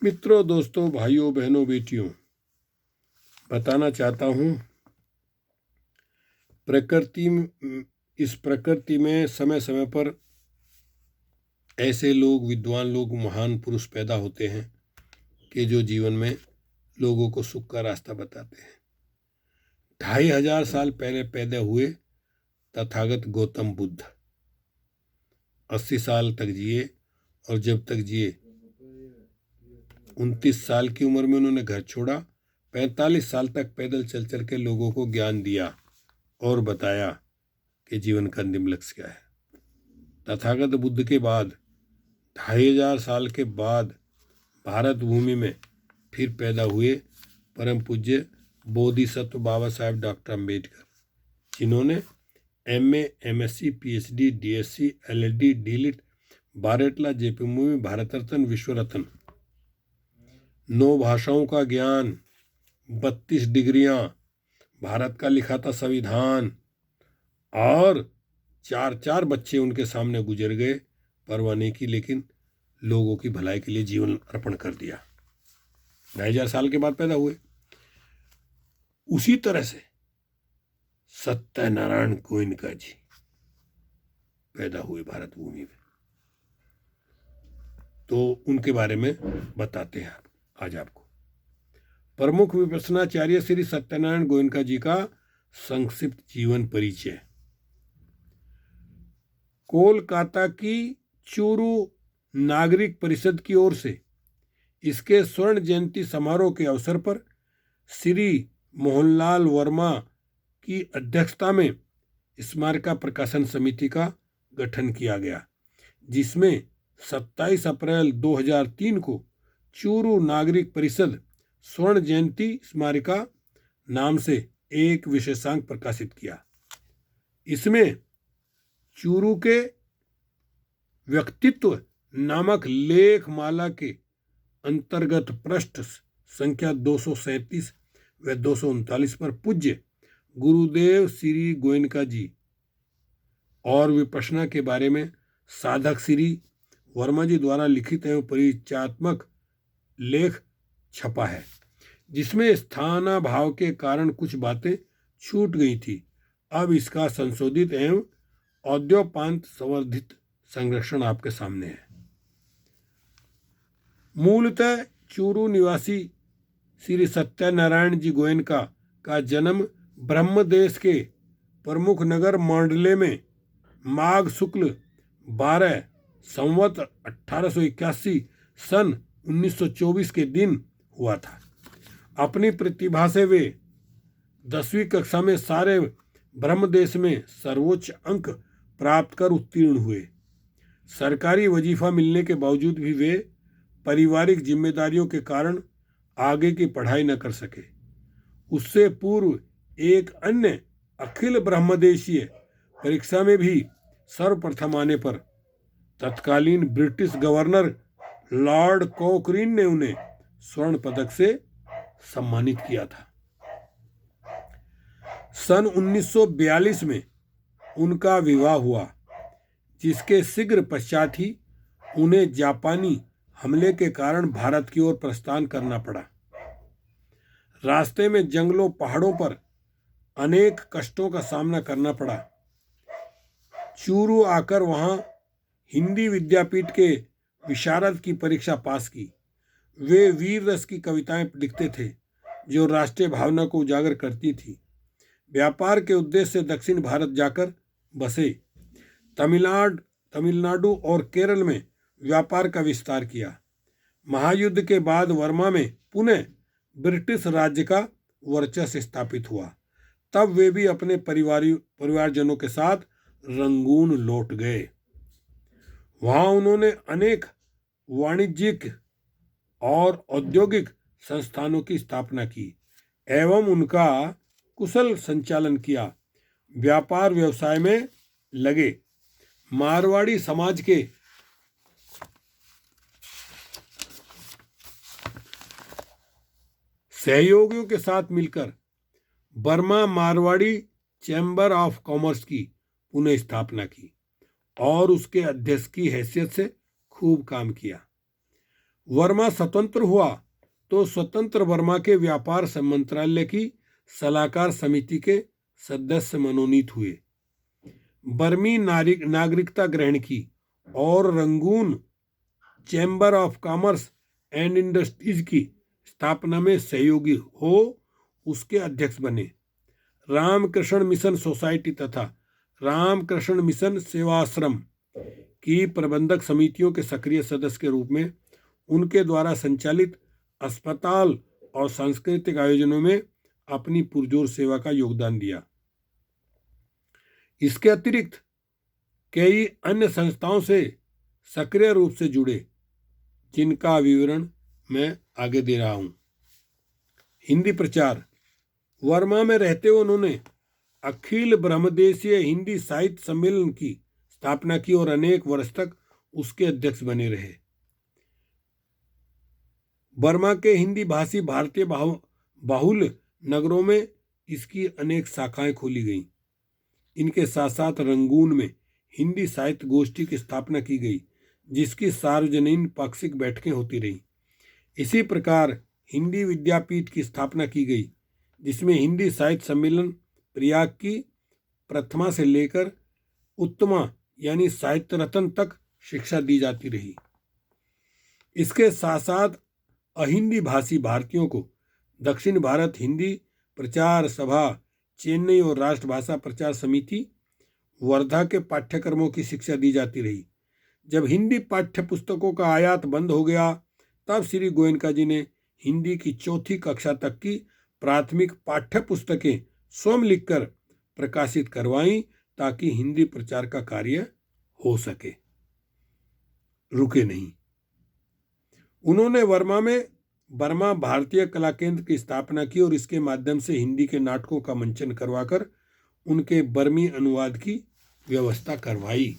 मित्रों, दोस्तों, भाइयों, बहनों, बेटियों, बताना चाहता हूँ इस प्रकृति में समय समय पर ऐसे लोग, विद्वान लोग, महान पुरुष पैदा होते हैं कि जो जीवन में लोगों को सुख का रास्ता बताते हैं। 2500 साल पहले पैदा हुए तथागत गौतम बुद्ध 80 साल तक जिए और जब तक जिए 29 साल की उम्र में उन्होंने घर छोड़ा। 45 साल तक पैदल चल चल के लोगों को ज्ञान दिया और बताया कि जीवन का अंतिम लक्ष्य क्या है। तथागत बुद्ध के बाद 2500 साल के बाद भारत भूमि में फिर पैदा हुए परम पूज्य बोधिसत्व बाबा साहेब डॉक्टर अम्बेडकर, जिन्होंने MA, MSc, PhD, DSc, LLD, DLIT, बारेटला, जेपीमूवी, Bharat Ratna, विश्व रत्न, 9 भाषाओं का ज्ञान, 32 डिग्रियां, भारत का लिखा था संविधान और 4 बच्चे उनके सामने गुजर गए, परवाह नहीं की, लेकिन लोगों की भलाई के लिए जीवन अर्पण कर दिया। 2000 साल के बाद पैदा हुए। उसी तरह से सत्यनारायण गोयनका जी पैदा हुए भारत भूमि में, तो उनके बारे में बताते हैं आज आपको। प्रमुख विपස්සनाचार्य श्री सत्यनारायण गोयनका जी का संक्षिप्त जीवन परिचय। कोलकाता की चूरू नागरिक परिषद की ओर से इसके स्वर्ण जयंती समारोह के अवसर पर श्री मोहनलाल वर्मा की अध्यक्षता में स्मारका प्रकाशन समिति का गठन किया गया, जिसमें 27 अप्रैल 2003 को चूरू नागरिक परिषद स्वर्ण जयंती स्मारिका नाम से एक विशेषांक प्रकाशित किया। इसमें चूरू के व्यक्तित्व नामक लेख माला के अंतर्गत पृष्ठ संख्या 237 व 239 पर पूज्य गुरुदेव श्री गोयनका जी और विपश्यना के बारे में साधक श्री वर्मा जी द्वारा लिखित एवं परिचयात्मक लेख छपा है, जिसमें स्थानाभाव के कारण कुछ बातें छूट गई थी। अब इसका संशोधित एवं औद्योपांत संवर्धित संरक्षण आपके सामने है। मूलतः चूरू निवासी श्री सत्यनारायण जी गोयनका का जन्म ब्रह्मदेश के प्रमुख नगर मांडले में माघ शुक्ल 12 संवत 1881 सन 1924 के दिन हुआ था। अपनी प्रतिभा से वे 10वीं कक्षा में सारे ब्रह्मदेश में सर्वोच्च अंक प्राप्त कर उत्तीर्ण हुए। सरकारी वजीफा मिलने के बावजूद भी वे पारिवारिक जिम्मेदारियों के कारण आगे की पढ़ाई न कर सके। उससे पूर्व एक अन्य अखिल ब्रह्मदेशीय परीक्षा में भी सर्वप्रथम आने पर तत्कालीन ब्रिटिश गवर्नर लॉर्ड कॉकरीन ने उन्हें स्वर्ण पदक से सम्मानित किया था। सन 1942 में उनका विवाह हुआ, जिसके शीघ्र पश्चात ही उन्हें जापानी हमले के कारण भारत की ओर प्रस्थान करना पड़ा। रास्ते में जंगलों, पहाड़ों पर अनेक कष्टों का सामना करना पड़ा। चूरू आकर वहां हिंदी विद्यापीठ के विशारद की परीक्षा पास की। वे वीर रस की कविताएं लिखते थे, जो राष्ट्रीय भावना को उजागर करती थी। व्यापार के उद्देश्य से दक्षिण भारत जाकर बसे। तमिलनाडु और केरल में व्यापार का विस्तार किया। महायुद्ध के बाद वर्मा में पुनः ब्रिटिश राज्य का वर्चस्व स्थापित हुआ। तब वे भी अपने परिवारजनों के साथ रंगून लौट गए। वहां उन्होंने अनेक वाणिज्यिक और औद्योगिक संस्थानों की स्थापना की एवं उनका कुशल संचालन किया। व्यापार व्यवसाय में लगे। मारवाड़ी समाज के सहयोगियों के साथ मिलकर Burma Marwari chamber of commerce की पुनः स्थापना की और उसके अध्यक्ष की हैसियत से खूब काम किया। वर्मा स्वतंत्र हुआ तो स्वतंत्र वर्मा के व्यापार मंत्रालय की सलाहकार समिति के सदस्य मनोनीत हुए। बर्मी नागरिकता ग्रहण की और Rangoon chamber of commerce and industries की स्थापना में सहयोगी हो उसके अध्यक्ष बने। रामकृष्ण मिशन सोसाइटी तथा रामकृष्ण मिशन सेवाश्रम की प्रबंधक समितियों के सक्रिय सदस्य के रूप में उनके द्वारा संचालित अस्पताल और सांस्कृतिक आयोजनों में अपनी पुरजोर सेवा का योगदान दिया। इसके अतिरिक्त कई अन्य संस्थाओं से सक्रिय रूप से जुड़े, जिनका विवरण मैं आगे दे रहा हूं। हिंदी प्रचार। वर्मा में रहते हुए उन्होंने अखिल ब्रह्मदेशीय हिंदी साहित्य सम्मेलन की स्थापना की और अनेक वर्ष तक उसके अध्यक्ष बने रहे। बर्मा के हिंदी भाषी भारतीय बाहुल नगरों में इसकी अनेक शाखाएं खोली गईं। इनके साथ साथ रंगून में हिंदी साहित्य गोष्ठी की स्थापना की गई, जिसकी सार्वजनिक पाक्षिक बैठकें होती रहीं। इसी प्रकार हिंदी विद्यापीठ की स्थापना की गई, जिसमें हिंदी साहित्य सम्मेलन प्रयाग की प्रथमा से लेकर उत्तमा यानी साहित्य रत्न तक शिक्षा दी जाती रही। इसके साथ साथ अहिंदी भाषी भारतीयों को दक्षिण भारत हिंदी प्रचार सभा, चेन्नई और राष्ट्रभाषा प्रचार समिति वर्धा के पाठ्यक्रमों की शिक्षा दी जाती रही। जब हिंदी पाठ्य पुस्तकों का आयात बंद हो गया, तब श्री गोयनका जी ने हिंदी की चौथी कक्षा तक की प्राथमिक पाठ्य पुस्तकें स्वयं लिखकर प्रकाशित करवाईं, ताकि हिंदी प्रचार का कार्य हो सके, रुके नहीं। उन्होंने बर्मा भारतीय कला केंद्र की स्थापना की और इसके माध्यम से हिंदी के नाटकों का मंचन करवाकर उनके बर्मी अनुवाद की व्यवस्था करवाई।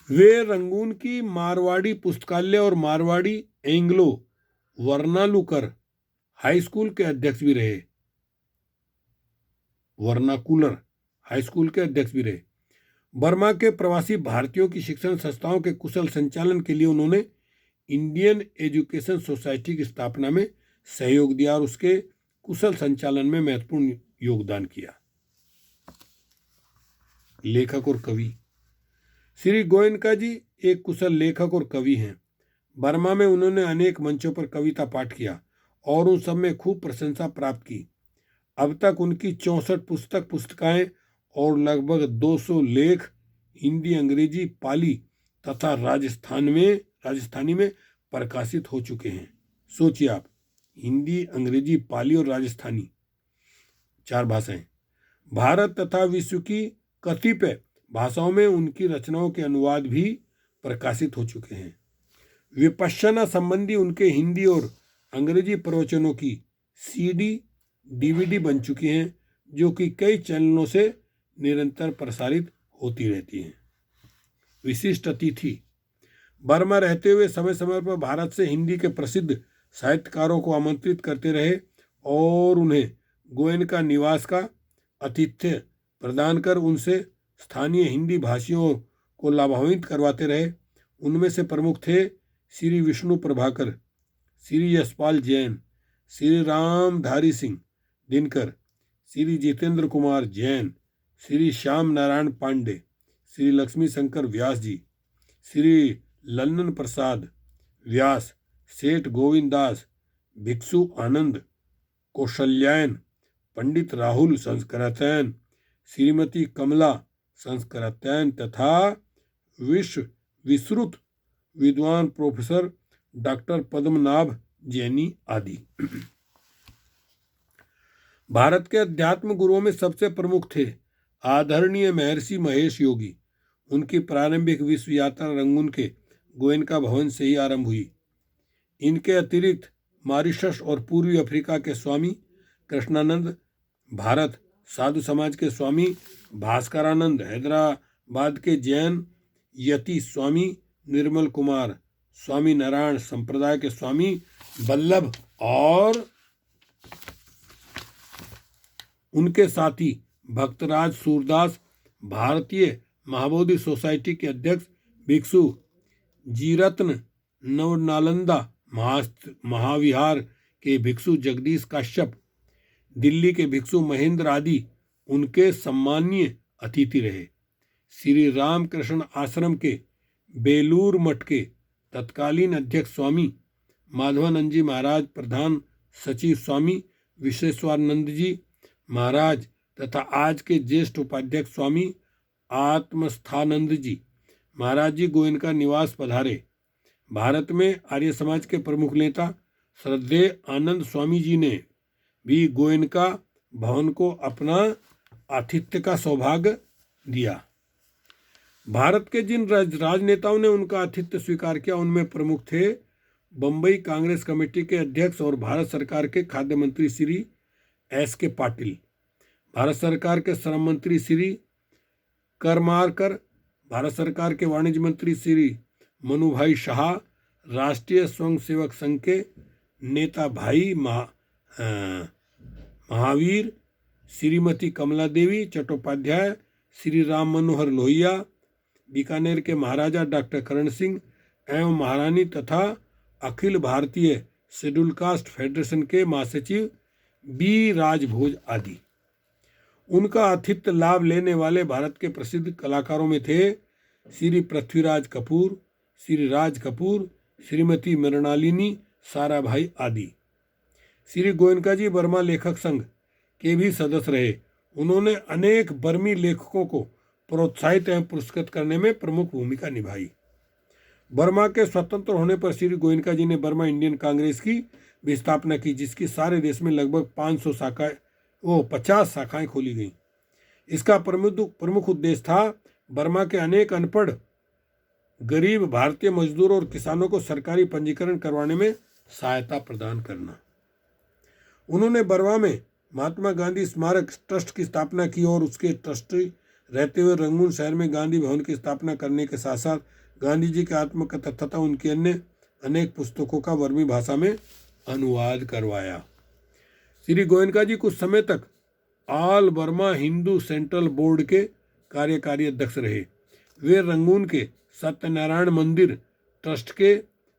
वे रंगून की मारवाड़ी पुस्तकालय और Marwari Anglo vernacular high school के अध्यक्ष भी रहे। बर्मा के प्रवासी भारतीयों की शिक्षण संस्थाओं के कुशल संचालन के लिए उन्होंने इंडियन एजुकेशन सोसाइटी की स्थापना में सहयोग दिया और उसके कुशल संचालन में महत्वपूर्ण योगदान किया। लेखक और कवि। श्री गोयनका जी एक कुशल लेखक और कवि हैं। बर्मा में उन्होंने अनेक मंचों पर कविता पाठ किया और उन सब में खूब प्रशंसा प्राप्त की। अब तक उनकी 64 पुस्तकें और लगभग 200 लेख हिंदी, अंग्रेजी, पाली तथा राजस्थानी में प्रकाशित हो चुके हैं। सोचिए आप, हिंदी, अंग्रेजी, पाली और राजस्थानी 4 भाषाएं। भारत तथा विश्व की कतिपय भाषाओं में उनकी रचनाओं के अनुवाद भी प्रकाशित हो चुके हैं। विपश्यना संबंधी उनके हिंदी और अंग्रेजी प्रवचनों की CD, DVD बन चुकी हैं, जो कि कई चैनलों से निरंतर प्रसारित होती रहती हैं। विशिष्ट अतिथि। बर्मा रहते हुए समय समय पर भारत से हिंदी के प्रसिद्ध साहित्यकारों को आमंत्रित करते रहे और उन्हें गोयनका निवास का आतिथ्य प्रदान कर उनसे स्थानीय हिंदी भाषियों को लाभान्वित करवाते रहे। उनमें से प्रमुख थे श्री विष्णु प्रभाकर, श्री यशपाल जैन, श्री रामधारी सिंह दिनकर, श्री जितेंद्र कुमार जैन, श्री श्याम नारायण पांडे, श्री लक्ष्मी शंकर व्यास जी, श्री लल्लन प्रसाद व्यास, सेठ गोविंद दास, भिक्षु आनंद, कौशल्यायन, पंडित राहुल संस्कृतायन, श्रीमती कमला संस्कृतायन तथा विश्रुत विद्वान प्रोफेसर डॉक्टर पद्मनाभ जैनी आदि। भारत के अध्यात्म गुरुओं में सबसे प्रमुख थे आदरणीय महर्षि महेश योगी। उनकी प्रारंभिक विश्व यात्रा रंगून के गोयनका भवन से ही आरंभ हुई। इनके अतिरिक्त मॉरिशस और पूर्वी अफ्रीका के स्वामी कृष्णानंद, भारत साधु समाज के स्वामी भास्करानंद, हैदराबाद के जैन यति स्वामी निर्मल कुमार, स्वामी नारायण संप्रदाय के स्वामी वल्लभ और उनके साथी भक्तराज सूरदास, भारतीय महाबोधि सोसाइटी के अध्यक्ष भिक्षु जीरत्न नवनालंदा महाविहार के भिक्षु जगदीश काश्यप, दिल्ली के भिक्षु महेंद्र आदि उनके सम्मानीय अतिथि रहे। श्री रामकृष्ण आश्रम के बेलूर मठ के तत्कालीन अध्यक्ष स्वामी माधवानंद जी महाराज, प्रधान सचिव स्वामी विश्वेश्वरानंद जी महाराज तथा आज के ज्येष्ठ उपाध्यक्ष स्वामी आत्मस्थानंद जी महाराज जी गोयनका निवास पधारे। भारत में आर्य समाज के प्रमुख नेता श्रद्धेय आनंद स्वामी जी ने भी गोयनका भवन को अपना आतिथ्य का सौभाग्य दिया। भारत के जिन राजनेताओं ने उनका आतिथ्य स्वीकार किया उनमें प्रमुख थे बम्बई कांग्रेस कमेटी के अध्यक्ष और भारत सरकार के खाद्य मंत्री श्री S.K. पाटिल, भारत सरकार के श्रम मंत्री श्री करमारकर, भारत सरकार के वाणिज्य मंत्री श्री मनुभाई शाह, राष्ट्रीय स्वयंसेवक संघ के नेता भाई महावीर, श्रीमती कमला देवी चट्टोपाध्याय, श्री राम मनोहर लोहिया, बीकानेर के महाराजा डॉक्टर करण सिंह एवं महारानी तथा Akhil Bharatiya schedule caste federation के महासचिव बी राजभोज आदि। उनका आतिथ्य लाभ लेने वाले भारत के प्रसिद्ध कलाकारों में थे श्री पृथ्वीराज कपूर, श्री राज कपूर, श्रीमती मृणालिनी साराभाई आदि। श्री गोयनका जी बर्मा लेखक संघ के भी सदस्य रहे। उन्होंने अनेक बर्मी लेखकों को प्रोत्साहित एवं पुरस्कृत करने में प्रमुख भूमिका निभाई। बर्मा के स्वतंत्र होने पर श्री गोयनका जी ने बर्मा इंडियन कांग्रेस की भी स्थापना की, जिसकी सारे देश में लगभग 50 शाखाएं खोली गईं। इसका प्रमुख उद्देश्य था बर्मा के अनेक अनपढ़ गरीब भारतीय मजदूरों और किसानों को सरकारी पंजीकरण करवाने में सहायता प्रदान करना। उन्होंने बर्मा में महात्मा गांधी स्मारक ट्रस्ट की स्थापना की और उसके ट्रस्टी रहते हुए रंगून शहर में गांधी भवन की स्थापना करने के साथ साथ गांधी जी की आत्मकथा तथा उनकी अन्य अनेक पुस्तकों का बर्मी भाषा में अनुवाद करवाया। श्री गोयनका जी कुछ समय तक all Burma Hindu central board के कार्यकारी अध्यक्ष रहे। वे रंगून के सत्यनारायण मंदिर ट्रस्ट के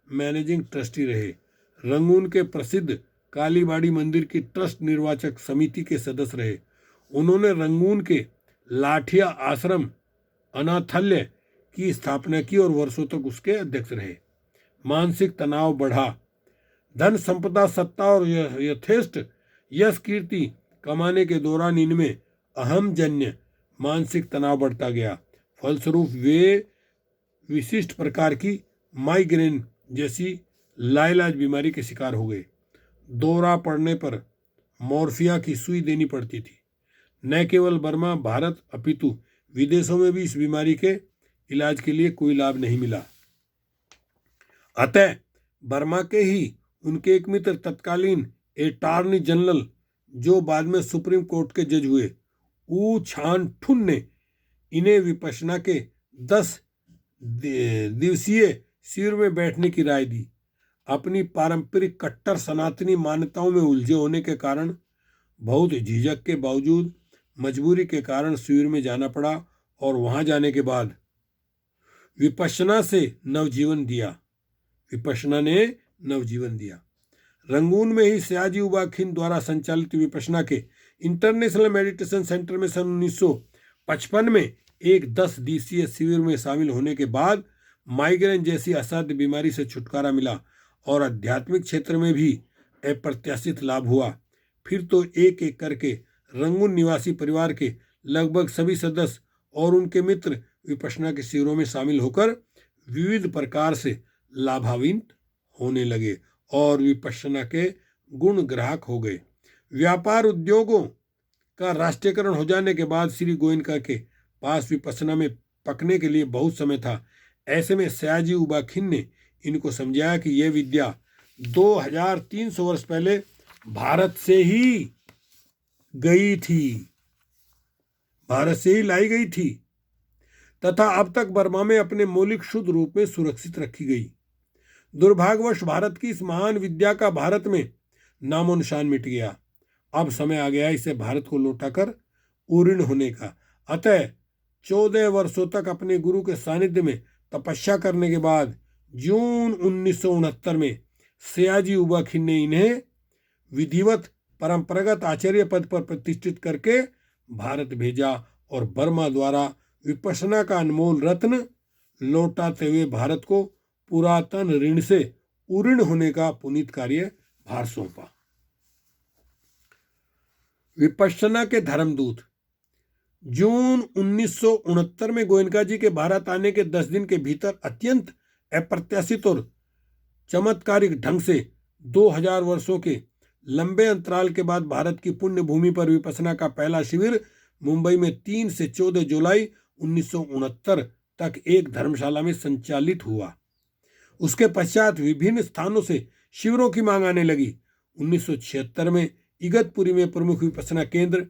मैनेजिंग ट्रस्टी रहे। रंगून के प्रसिद्ध कालीबाड़ी मंदिर की ट्रस्ट निर्वाचक समिति के सदस्य रहे। उन्होंने रंगून के लाठिया आश्रम अनाथालय की स्थापना की और वर्षों तक उसके अध्यक्ष रहे। मानसिक तनाव बढ़ा, धन संपदा सत्ता और यथेष्ट यश कीर्ति कमाने के दौरान इनमें अहमजन्य मानसिक तनाव बढ़ता गया। फलस्वरूप वे विशिष्ट प्रकार की माइग्रेन जैसी लाइलाज बीमारी के शिकार हो गए। दौरा पड़ने पर मॉर्फिया की सुई देनी पड़ती थी। न केवल बर्मा भारत अपितु विदेशों में भी इस बीमारी के इलाज के लिए कोई लाभ नहीं मिला। अतः बर्मा के ही उनके एक मित्र तत्कालीन अटॉर्नी जनरल जो बाद में सुप्रीम कोर्ट के जज हुए ऊ छान ठुन ने इन्हें विपश्यना के 10 दिवसीय शिविर में बैठने की राय दी। अपनी पारंपरिक कट्टर सनातनी मान्यताओं में उलझे होने के कारण बहुत झिझक के बावजूद मजबूरी के कारण शिविर में जाना पड़ा और वहां जाने के बाद विपश्यना ने नवजीवन दिया। रंगून में ही सयाजी उबा खिन द्वारा संचालित विपश्यना के इंटरनेशनल मेडिटेशन सेंटर में सन 1955 में एक 10 दिवसीय शिविर में शामिल होने के बाद माइग्रेन जैसी असाध्य बीमारी से छुटकारा मिला और आध्यात्मिक क्षेत्र में भी अप्रत्याशित लाभ हुआ। फिर तो एक एक करके रंगून निवासी परिवार के लगभग सभी सदस्य और उनके मित्र विपश्यना के शिविरों में शामिल होकर विविध प्रकार से लाभान्वित होने लगे और विपश्यना के गुण ग्राहक हो गए। व्यापार उद्योगों का राष्ट्रीयकरण हो जाने के बाद श्री गोयनका के पास विपश्यना में पकने के लिए बहुत समय था। ऐसे में सयाजी उबा खिन ने इनको समझाया कि यह विद्या 2300 वर्ष पहले भारत से ही लाई गई थी तथा अब तक बर्मा में अपने मौलिक शुद्ध रूप में सुरक्षित रखी गई। दुर्भाग्यवश भारत की इस महान विद्या का भारत में नामो निशान मिट गया। अब समय आ गया इसे भारत को लौटाकर उऋण होने का। अतः 14 वर्षों तक अपने गुरु के सानिध्य में तपस्या करने के बाद जून 1969 में सयाजी उबाखिन ने इन्हें विधिवत परंपरागत आचार्य पद पर प्रतिष्ठित करके भारत भेजा और बर्मा द्वारा विपश्यना का अनमोल रत्न लौटाते हुए भारत को पुरातन ऋण से उऋण होने का पुनीत कार्य भार सौंपा। विपश्यना के धर्मदूत। जून 1969 में गोयनका जी के भारत आने के 10 दिन के भीतर अत्यंत अप्रत्याशित और चमत्कारिक ढंग से 2000 वर्षों के लंबे अंतराल के बाद भारत की पुण्य भूमि पर विपश्यना का पहला शिविर मुंबई में 3 से 14 जुलाई 1969 तक एक धर्मशाला में संचालित हुआ। उसके पश्चात विभिन्न स्थानों से शिविरों की मांग आने लगी। 1976 में इगतपुरी में प्रमुख विपश्यना केंद्र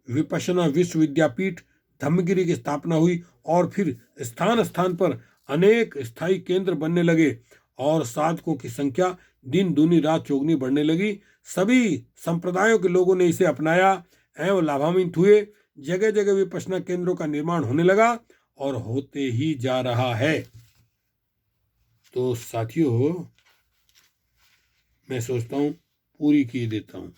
विपश्यना विश्व विद्यापीठ धम्मगिरी की स्थापना हुई और फिर स्थान स्थान पर अनेक स्थायी केंद्र बनने लगे और साधकों की संख्या दिन दूनी रात चौगुनी बढ़ने लगी। सभी संप्रदायों के लोगों ने इसे अपनाया एवं लाभान्वित हुए। जगह जगह विपश्यना केंद्रों का निर्माण होने लगा और होते ही जा रहा है। तो साथियों, मैं सोचता हूं पूरी किए देता हूं।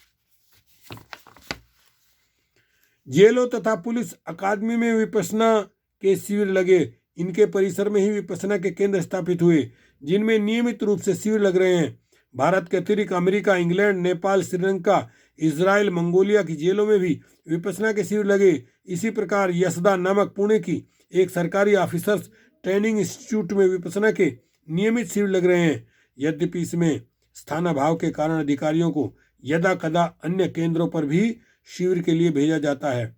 जेलों तथा पुलिस अकादमी में विपश्यना के शिविर लगे। इनके परिसर में ही विपश्यना के केंद्र स्थापित हुए जिनमें नियमित रूप से शिविर लग रहे हैं। भारत के अतिरिक्त America, England, Nepal, Sri Lanka, Israel, Mongolia की जेलों में भी विपश्यना के शिविर लगे। इसी प्रकार यसदा नामक पुणे की एक सरकारी ऑफिसर्स ट्रेनिंग इंस्टीट्यूट में विपश्यना के नियमित शिविर लग रहे हैं। यद्यपि इसमें स्थानाभाव के कारण अधिकारियों को यदा कदा अन्य केंद्रों पर भी शिविर के लिए भेजा जाता है।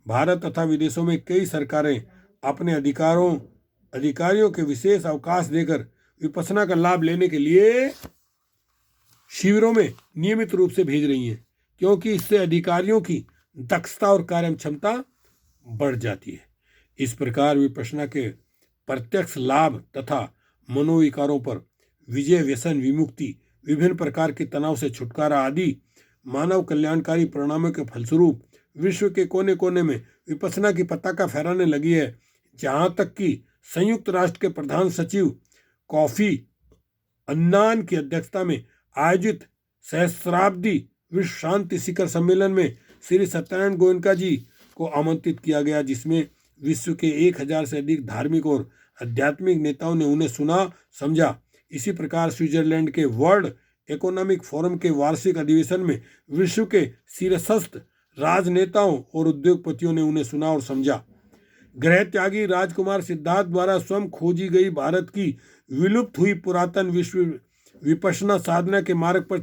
भारत तथा विदेशों में कई सरकारें अपने अधिकारियों के विशेष अवकाश देकर विपश्यना का लाभ लेने के लिए शिविरों में नियमित रूप से भेज रही हैं, क्योंकि इससे अधिकारियों की दक्षता और कार्य क्षमता बढ़ जाती है। इस प्रकार विपश्यना के प्रत्यक्ष लाभ तथा मनोविकारों पर विजय, व्यसन विमुक्ति, विभिन्न प्रकार के तनाव से छुटकारा आदि मानव कल्याणकारी परिणामों के फलस्वरूप विश्व के कोने कोने में विपश्यना की पताका फहराने लगी है। जहां तक कि संयुक्त राष्ट्र के प्रधान सचिव कॉफी अन्नान की अध्यक्षता में आयोजित सहस्राब्दी विश्व शांति शिखर सम्मेलन में श्री सत्यानंद गोयनका जी को आमंत्रित किया गया, जिसमें विश्व के 1000 से अधिक धार्मिक और आध्यात्मिक नेताओं ने उन्हें सुना समझा। इसी प्रकार स्विट्जरलैंड के वर्ल्ड इकोनॉमिक फोरम के वार्षिक अधिवेशन में विश्व के शीर्षस्थ राजनेताओं और उद्योगपतियों ने उन्हें सुना और समझा। ग्रह त्यागी राजकुमार सिद्धार्थ द्वारा स्वयं खोजी गई भारत की विलुप्त हुई पुरातन विश्व विपश्यना साधना के मार्ग पर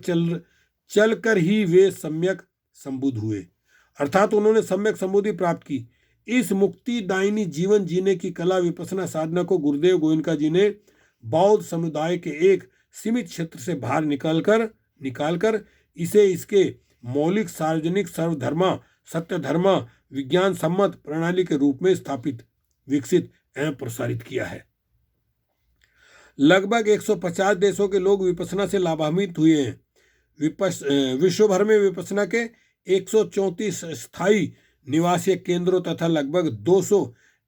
चलकर ही वे सम्यक संबुद्ध हुए, अर्थात उन्होंने सम्यक संबुद्धि प्राप्त की। इस मुक्तिदायिनी जीवन जीने की कला विपश्यना साधना को गुरुदेव गोयनका जी ने बौद्ध समुदाय के एक सीमित क्षेत्र से बाहर निकालकर इसे इसके मौलिक सार्वजनिक सर्वधर्मा सत्य धर्मा विज्ञान सम्मत प्रणाली के रूप में स्थापित, विकसित एवं प्रसारित किया है। लगभग 150 देशों के लोग विपश्यना से लाभान्वित हुए हैं। विश्व भर में विपश्यना के 134 स्थायी निवासीय केंद्रों तथा लगभग 200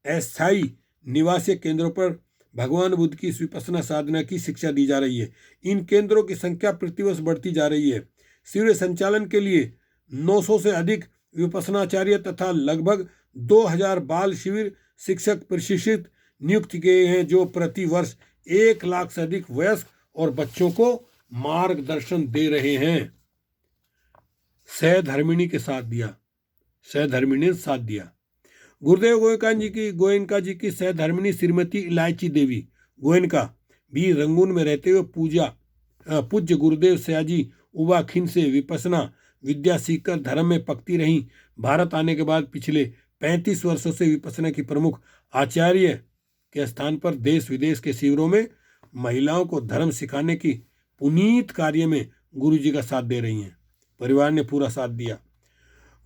अस्थायी निवासीय केंद्रों पर भगवान बुद्ध की इस विपश्यना साधना की शिक्षा दी जा रही है। इन केंद्रों की संख्या प्रतिवर्ष बढ़ती जा रही है। शिविर संचालन के लिए 900 से अधिक विपश्यनाचार्य तथा लगभग 2000 बाल शिविर शिक्षक प्रशिक्षित नियुक्त किए हैं, जो प्रति वर्ष 1 लाख से अधिक वयस्क और बच्चों को मार्गदर्शन दे रहे हैं। सहधर्मिणी ने साथ दिया। गुरुदेव गोयनका जी की सहधर्मिणी श्रीमती इलायची देवी गोयनका भी रंगून में रहते हुए पूज्य गुरुदेव सयाजी उबाखिन से विपश्यना विद्या सीखकर धर्म में पकती रहीं। भारत आने के बाद पिछले 35 वर्षों से विपश्यना की प्रमुख आचार्य के स्थान पर देश विदेश के शिविरों में महिलाओं को धर्म सिखाने की पुनीत कार्य में गुरु जी का साथ दे रही हैं। परिवार ने पूरा साथ दिया।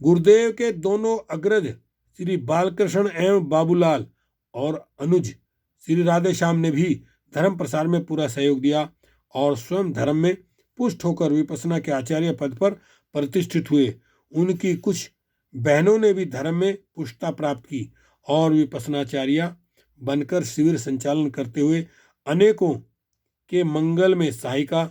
गुरुदेव के दोनों अग्रज श्री बालकृष्ण एवं बाबूलाल और अनुज श्री राधेश्याम ने भी धर्म प्रसार में पूरा सहयोग दिया और स्वयं धर्म में पुष्ट होकर विपश्यना के आचार्य पद पर प्रतिष्ठित हुए। उनकी कुछ बहनों ने भी धर्म में पुष्टता प्राप्त की और विपश्यनाचार्य बनकर शिविर संचालन करते हुए अनेकों के मंगल में सहायिका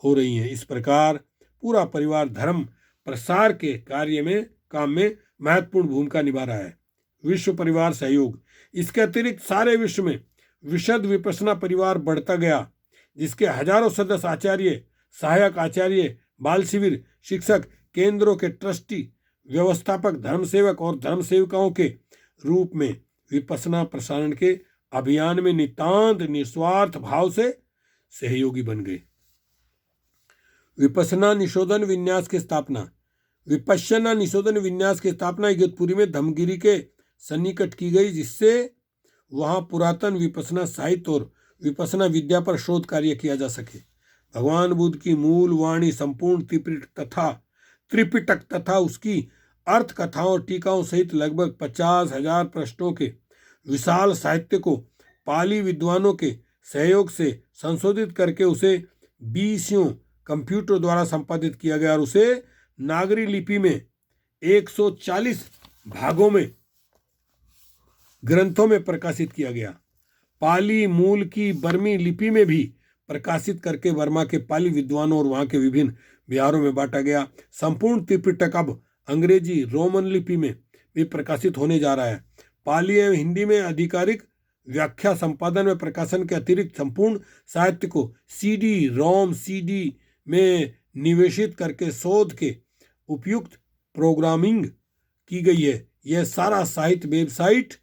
हो रही हैं। इस प्रकार पूरा परिवार धर्म प्रसार के काम में महत्वपूर्ण भूमिका निभा रहा है। विश्व परिवार सहयोग, इसके अतिरिक्त सारे विश्व में विशद विपश्यना परिवार बढ़ता गया, जिसके हजारों सदस्य आचार्य, सहायक आचार्य, बाल शिविर, शिक्षक, केंद्रों के ट्रस्टी, व्यवस्थापक, धर्मसेवक और धर्मसेविकाओं के रूप में विपश्यना प्रसारण के अभियान में नितांत निस्वार्थ भाव से सहयोगी बन गए। विपश्यना निशोधन विन्यास की स्थापना, विपश्यना निशोधन विन्यास की स्थापना इगतपुरी में धमगिरी के सन्निकट की गई, जिससे वहां पुरातन विपश्यना साहित्य और विपश्यना विद्या पर शोध कार्य किया जा सके। भगवान बुद्ध की मूल वाणी संपूर्ण त्रिपिटक तथा उसकी अर्थ कथाओं और टीकाओं सहित लगभग 50,000 पृष्ठों के विशाल साहित्य को पाली विद्वानों के सहयोग से संशोधित करके उसे 20 कंप्यूटर द्वारा संपादित किया गया और उसे नागरी लिपि में 140 भागों में ग्रंथों में प्रकाशित किया गया। पाली मूल की बर्मी लिपि में भी प्रकाशित करके वर्मा के पाली विद्वानों और वहां के विभिन्न बिहारों में बांटा गया। संपूर्ण त्रिपिटक अब अंग्रेजी रोमन लिपि में भी प्रकाशित होने जा रहा है। पाली एवं हिंदी में आधिकारिक व्याख्या संपादन में प्रकाशन के अतिरिक्त संपूर्ण साहित्य को सीडी में निवेशित करके शोध के उपयुक्त प्रोग्रामिंग की गई है। यह सारा साहित्य वेबसाइट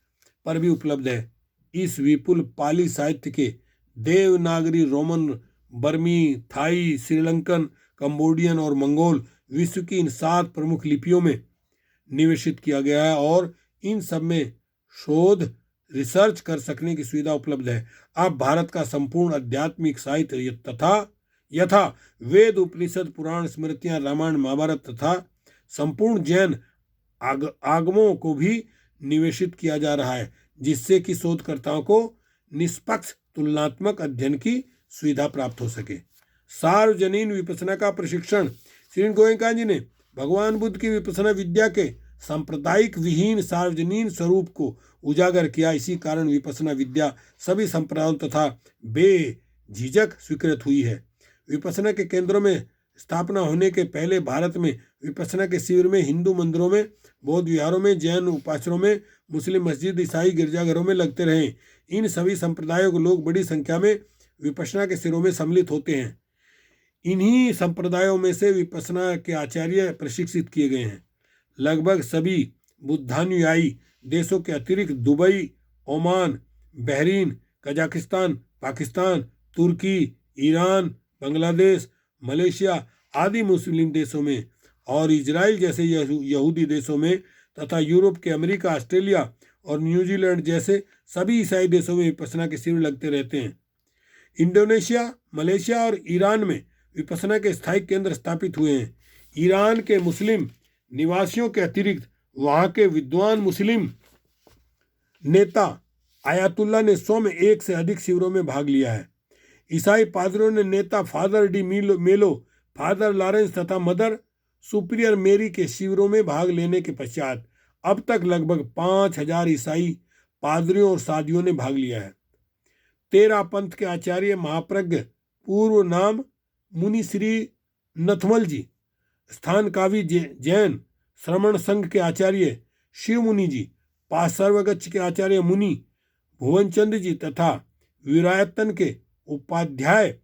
पर भी उपलब्ध है। इस विपुल पाली साहित्य के देवनागरी, रोमन, बर्मी, थाई, श्रीलंकन, कंबोडियन और मंगोल विश्व की इन 7 प्रमुख लिपियों में निवेशित किया गया है और इन सब में शोध रिसर्च कर सकने की सुविधा उपलब्ध है। अब भारत का संपूर्ण आध्यात्मिक साहित्य यथा वेद, उपनिषद, पुराण, स्मृतियां, रामायण, महाभारत तथा संपूर्ण जैन आगमों को भी निवेशित किया जा रहा है, जिससे कि शोधकर्ताओं को निष्पक्ष तुलनात्मक अध्ययन की सुविधा प्राप्त हो सके। सार्वजनीन विपश्यना का प्रशिक्षण, श्री गोयनका जी ने भगवान बुद्ध की विपश्यना विद्या के सांप्रदायिक विहीन सार्वजनीन स्वरूप को उजागर किया। इसी कारण विपश्यना विद्या सभी संप्रदायों तथा बेझिझक स्वीकृत हुई है। विपश्यना के केंद्रों में स्थापना होने के पहले भारत में विपश्यना के शिविर में हिंदू मंदिरों में, बौद्ध विहारों में, जैन उपासनाओं में, मुस्लिम मस्जिद, ईसाई गिरजाघरों में लगते रहे। इन सभी संप्रदायों के लोग बड़ी संख्या में विपश्यना के शिविरों में सम्मिलित होते हैं। इन्हीं संप्रदायों में से विपश्यना के आचार्य प्रशिक्षित किए गए हैं। लगभग सभी बुद्धानुयायी देशों के अतिरिक्त Dubai, Oman, Bahrain, Kazakhstan, Pakistan, तुर्की, ईरान, बांग्लादेश, मलेशिया आदि मुस्लिम देशों में और इजराइल जैसे यहूदी देशों में तथा यूरोप के अमेरिका, ऑस्ट्रेलिया और न्यूजीलैंड जैसे सभी ईसाई देशों में विपश्यना के शिविर लगते रहते हैं। इंडोनेशिया, मलेशिया और ईरान में विपश्यना के स्थायी केंद्र स्थापित हुए हैं। ईरान के मुस्लिम निवासियों के अतिरिक्त वहां के विद्वान मुस्लिम नेता आयतुल्ला ने स्वयं 1 से अधिक शिविरों में भाग लिया है। ईसाई पादरियों ने नेता फादर डी मेलो, फादर लॉरेंस तथा मदर सुपीरियर मेरी के शिविरों में भाग लेने के पश्चात अब तक लगभग 5,000 ईसाई पादरियों और साधियों ने भाग लिया है। 13 पंथ के आचार्य महाप्रज्ञ, पूर्व नाम मुनि श्री नथमल जी, स्थान कावी जैन श्रमण संघ के आचार्य शिव मुनि जी, पार्श्वगच्छ के आचार्य मुनि भुवनचंद जी तथा विरायतन के उपाध्याय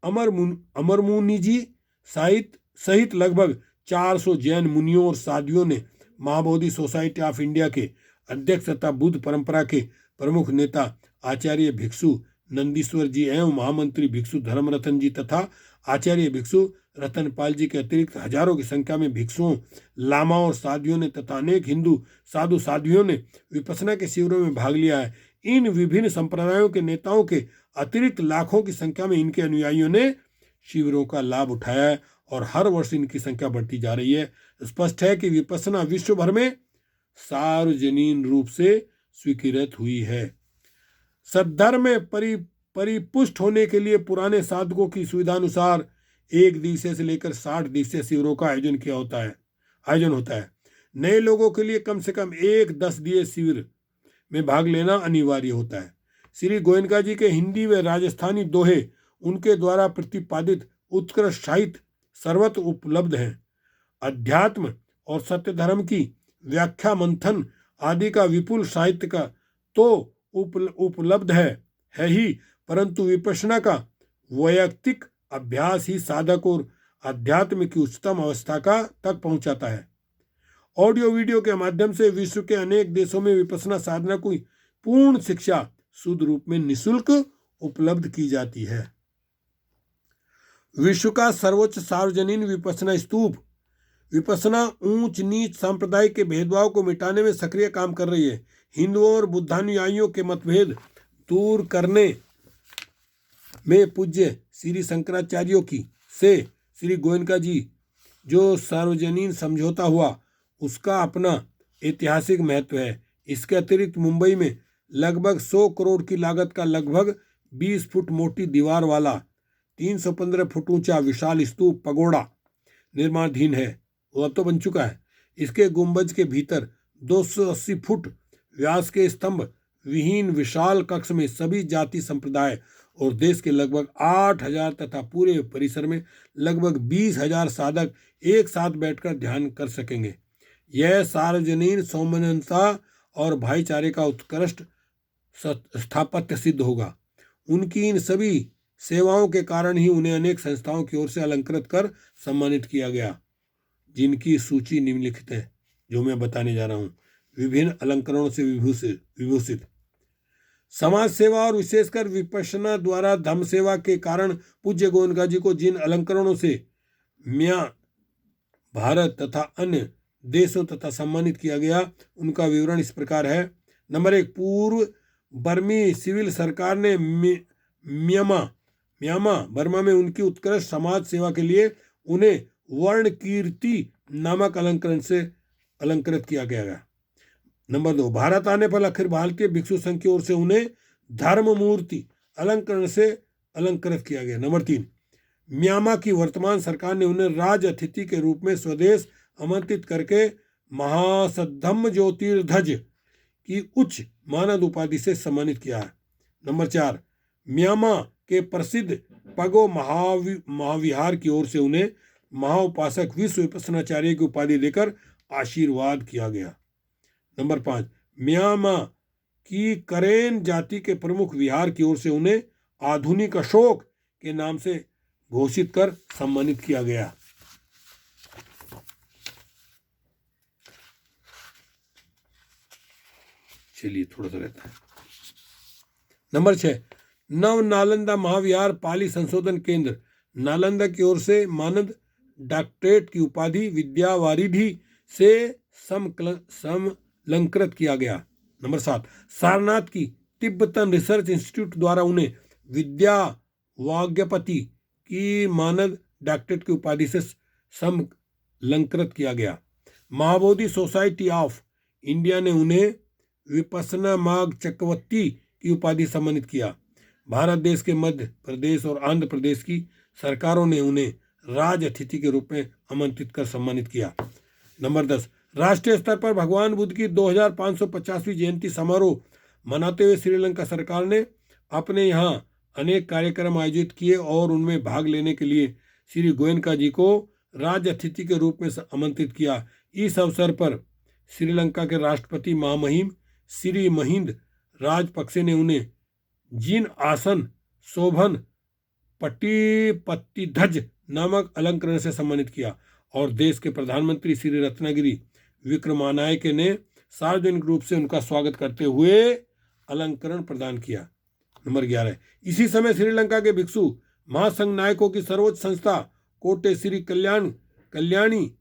अमर मुनि जी सहित लगभग 400 जैन मुनियों और साधियों ने महाबोधि सोसाइटी ऑफ इंडिया के अध्यक्ष तथा बुद्ध परंपरा के प्रमुख नेता आचार्य भिक्षु नंदीश्वर जी एवं महामंत्री भिक्षु धर्मरतन जी तथा आचार्य भिक्षु रतनपाल जी के अतिरिक्त हजारों की संख्या में भिक्षुओं, लामाओं और साधियों ने तथा अनेक हिंदू साधु साध्वियों ने विपश्यना के शिविरों में भाग लिया है। इन विभिन्न संप्रदायों के नेताओं के अतिरिक्त लाखों की संख्या में इनके अनुयायियों ने शिविरों का लाभ उठाया है और हर वर्ष इनकी संख्या बढ़ती जा रही है। स्पष्ट है कि विपश्यना विश्व भर में सार्वजनीन रूप से स्वीकृत हुई है। सद्धर्म में परिपुष्ट होने के लिए पुराने साधकों की सुविधा अनुसार 1 दिवसीय से लेकर 60 दिवसीय शिविरों का आयोजन होता है। नए लोगों के लिए कम से कम एक 10 दिवसीय शिविर में भाग लेना अनिवार्य होता है। श्री गोयनका जी के हिंदी व राजस्थानी दोहे उनके द्वारा प्रतिपादित उत्कृष्ट साहित्य सर्वत्र उपलब्ध हैं। अध्यात्म और सत्य धर्म की व्याख्या मंथन आदि का विपुल साहित्य का तो उपलब्ध है ही, परंतु विपश्यना का वैयक्तिक अभ्यास ही साधक और अध्यात्म की उच्चतम अवस्था का तक पहुंचाता है। ऑडियो वीडियो के माध्यम से विश्व के अनेक देशों में विपश्यना साधना की पूर्ण शिक्षा शुद्ध रूप में निःशुल्क उपलब्ध की जाती है। विश्व का सर्वोच्च सार्वजनीन विपश्यना स्तूप विपश्यना ऊंच नीच सांप्रदायिक के भेदभाव को मिटाने में सक्रिय काम कर रही है। हिंदुओं और बुद्धानुयायियों के मतभेद दूर करने में पूज्य श्री शंकराचार्यों की से श्री गोयनका जी जो सार्वजनीन समझौता हुआ उसका अपना ऐतिहासिक महत्व है। इसके अतिरिक्त मुंबई में लगभग 100 करोड़ की लागत का लगभग 20 फुट मोटी दीवार वाला 315 फुट ऊंचा विशाल स्तूप पगोड़ा निर्माणाधीन है। वो अब तो बन चुका है। इसके गुंबज के भीतर 280 फुट व्यास के स्तंभ विहीन विशाल कक्ष में सभी जाति संप्रदाय और देश के लगभग 8,000 तथा पूरे परिसर में लगभग 20,000 साधक एक साथ बैठकर ध्यान कर सकेंगे। यह सार्वजनीन सौमनता और भाईचारे का उत्कृष्ट स्थापत्य सिद्ध होगा। उनकी इन सभी सेवाओं के कारण ही उन्हें अनेक संस्थाओं की ओर से अलंकृत कर सम्मानित किया गया, जिनकी सूची निम्नलिखित है जो मैं बताने जा रहा हूँ। विभिन्न अलंकरणों से विभूषित समाज सेवा और विशेषकर विपश्यना द्वारा धर्म सेवा के कारण पूज्य गोयनका जी को जिन अलंकरणों से म्यां भारत तथा अन्य देशों तथा सम्मानित किया गया उनका विवरण इस प्रकार है। नंबर 1, पूर्व बर्मी सिविल सरकार ने म्यांमा बर्मा में उनकी उत्कृष्ट समाज सेवा के लिए उन्हें वर्ण कीर्ति नामक अलंकरण से अलंकृत किया गया। नंबर 2, भारत आने पर अखिल भारतीय भिक्षु संघ की ओर से उन्हें धर्म मूर्ति अलंकरण से अलंकृत किया गया। नंबर 3, म्यांमा की वर्तमान सरकार ने उन्हें राज अतिथि के रूप में स्वदेश आमंत्रित करके महासद्धम्म ज्योतिर्ध्वज की उच्च मानद उपाधि से सम्मानित किया है। नंबर 4, म्यांमा के प्रसिद्ध पगो महाविहार की ओर से उन्हें महाउपासक विश्व विपश्यनाचार्य की उपाधि देकर आशीर्वाद किया गया। नंबर 5, म्यांमा की करेन जाति के प्रमुख विहार की ओर से उन्हें आधुनिक अशोक के नाम से घोषित कर सम्मानित किया गया। चलिए थोड़ा सा रहता है। नंबर 6, नव नालंदा महाविहार पाली संशोधन केंद्र नालंदा की ओर से मानद डॉक्टरेट की उपाधि विद्यावारिधि से समलंकृत किया गया। नंबर 7, सारनाथ की तिब्बतन रिसर्च इंस्टीट्यूट द्वारा उन्हें विद्या वाग्यपति की मानद डॉक्टरेट की उपाधि से समलंकृत किया गया। महाबोधि सोसाइटी ऑफ इंडिया ने उन्हें विपश्यना मार्ग चक्रवर्ती की उपाधि सम्मानित किया। भारत देश के मध्य प्रदेश और आंध्र प्रदेश की सरकारों ने उन्हें राज अतिथि के रूप में आमंत्रित कर सम्मानित किया। नंबर 10, राष्ट्रीय स्तर पर भगवान बुद्ध की 2550वीं जयंती समारोह मनाते हुए श्रीलंका सरकार ने अपने यहाँ अनेक कार्यक्रम आयोजित किए और उनमें भाग लेने के लिए श्री गोयनका जी को राज अतिथि के रूप में आमंत्रित किया। इस अवसर पर श्रीलंका के राष्ट्रपति महामहिम श्री महिंद राजपक्षे ने उन्हें जिन आसन शोभन पट्टीध्वज नामक अलंकरण से सम्मानित किया और देश के प्रधानमंत्री श्री रत्नागिरी विक्रमानायके ने सार्वजनिक रूप से उनका स्वागत करते हुए अलंकरण प्रदान किया। नंबर 11, इसी समय श्रीलंका के भिक्षु महासंघ नायकों की सर्वोच्च संस्था कोटे श्री कल्याणी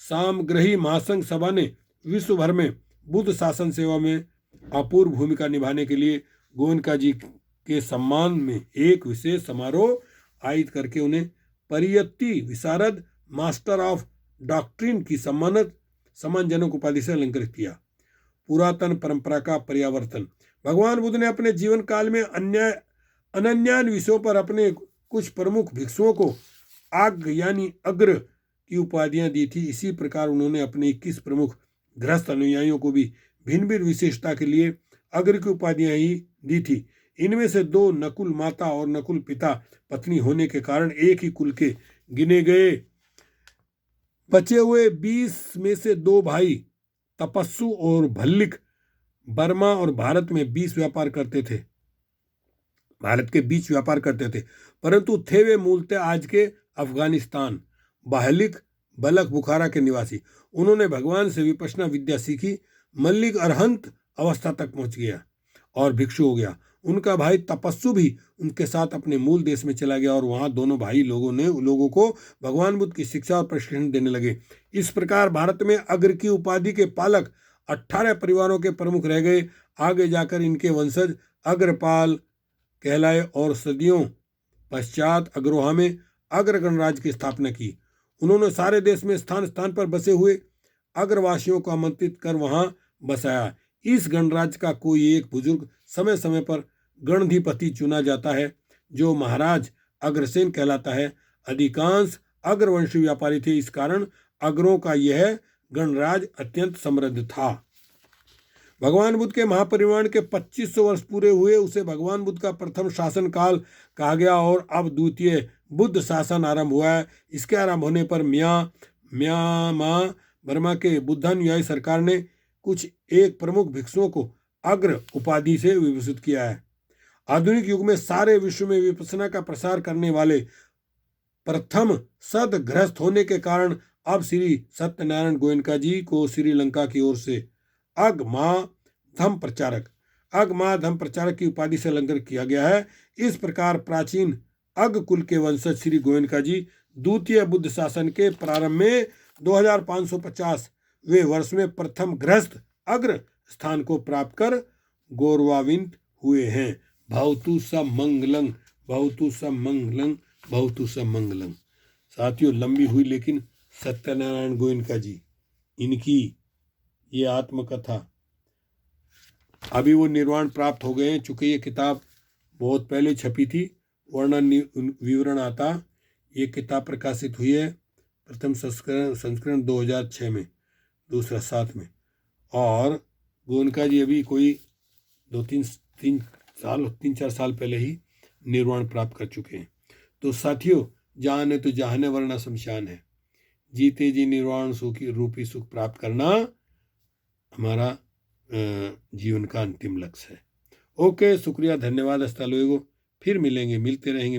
सामग्रही महासंघ सभा ने विश्व भर में बुद्ध शासन सेवा में अपूर्व भूमिका निभाने के लिए गोयनका जी के सम्मान में एक विशेष समारोह आयोजित करके उन्हें परियत्ति विशारद मास्टर ऑफ डॉक्ट्रिन की सम्मानजनक उपाधि से अलंकृत किया। पुरातन परंपरा का पर्यावर्तन। भगवान बुद्ध ने अपने जीवन काल में अनन्यान विषयों पर अपने कुछ प्रमुख भिक्षुओं को आग्र यानी अग्र की उपाधियां दी थी। इसी प्रकार उन्होंने अपने 21 प्रमुख गृहस्थ अनुयायियों को भी भिन्न भिन्न विशेषता के लिए अग्र की उपाधियां ही दी थी। इनमें से 2 नकुल माता और नकुल पिता पत्नी होने के कारण एक ही कुल के गिने गए। बचे हुए 20 में से 2 भाई तपस्सु और भल्लिक बर्मा और भारत में 20 व्यापार करते थे, भारत के बीच व्यापार करते थे, परंतु थे वे मूलतः आज के अफगानिस्तान, बाहलिक बलख बुखारा के निवासी। उन्होंने भगवान से विपश्यना विद्या सीखी। मल्लिक अरहंत अवस्था तक पहुंच गया और भिक्षु हो गया। उनका भाई तपस्सु भी उनके साथ अपने मूल देश में चला गया और वहां दोनों भाई लोगों को भगवान बुद्ध की शिक्षा और प्रशिक्षण देने लगे। इस प्रकार भारत में अग्र की उपाधि के पालक 18 परिवारों के प्रमुख रह गए। आगे जाकर इनके वंशज अग्रपाल कहलाए और सदियों पश्चात अग्रोहा में अग्र गणराज्य की स्थापना की। उन्होंने सारे देश में स्थान स्थान पर बसे हुए अग्रवासियों को आमंत्रित कर वहां बसाया। इस गणराज्य का कोई एक बुजुर्ग समय समय पर गणधिपति चुना जाता है, जो महाराज अग्रसेन कहलाता है। अधिकांश अग्रवंशी व्यापारी थे, इस कारण अग्रों का यह गणराज्य अत्यंत समृद्ध था। भगवान बुद्ध के महापरिनिर्वाण के 2500 वर्ष पूरे हुए, उसे भगवान बुद्ध का प्रथम शासन काल कहा गया और अब द्वितीय बुद्ध शासन आरंभ हुआ है। इसके आरंभ होने पर म्यांमार बर्मा के बुद्धानुयायी सरकार ने कुछ एक प्रमुख भिक्षुओं को अग्र उपाधि से विभूषित किया है। आधुनिक युग में सारे विश्व में विपश्यना का प्रसार करने वाले प्रथम सदगृहस्थ होने के कारण अब श्री सत्यनारायण गोयनका जी को श्रीलंका की ओर से अगमा धम प्रचारक की उपाधि से अलंकृत किया गया है। इस प्रकार प्राचीन अग कुल के वंशज श्री गोयनका जी द्वितीय बुद्ध शासन के प्रारंभ में 2550वें वर्ष में प्रथम गृहस्थ अग्र स्थान को प्राप्त कर गौरवान्वित हुए हैं। भवतु सब मंगलं, भवतु सब मंगलं, भवतु सब मंगलं। साथियों, लंबी हुई, लेकिन सत्यनारायण गोयनका जी, इनकी ये आत्मकथा, अभी वो निर्वाण प्राप्त हो गए हैं। चूंकि ये किताब बहुत पहले छपी थी, वर्णन विवरण आता, ये किताब प्रकाशित हुई है प्रथम संस्करण 2006 में, दूसरा 7 में, और गोयनका जी अभी कोई 3-4 साल पहले ही निर्वाण प्राप्त कर चुके हैं। तो साथियों, जान है तो जहाने वरना शमशान है, जीते जी निर्वाण रूपी सुख प्राप्त करना हमारा जीवन का अंतिम लक्ष्य है। ओके, शुक्रिया, धन्यवाद, हस्ता लोगों, फिर मिलेंगे, मिलते रहेंगे।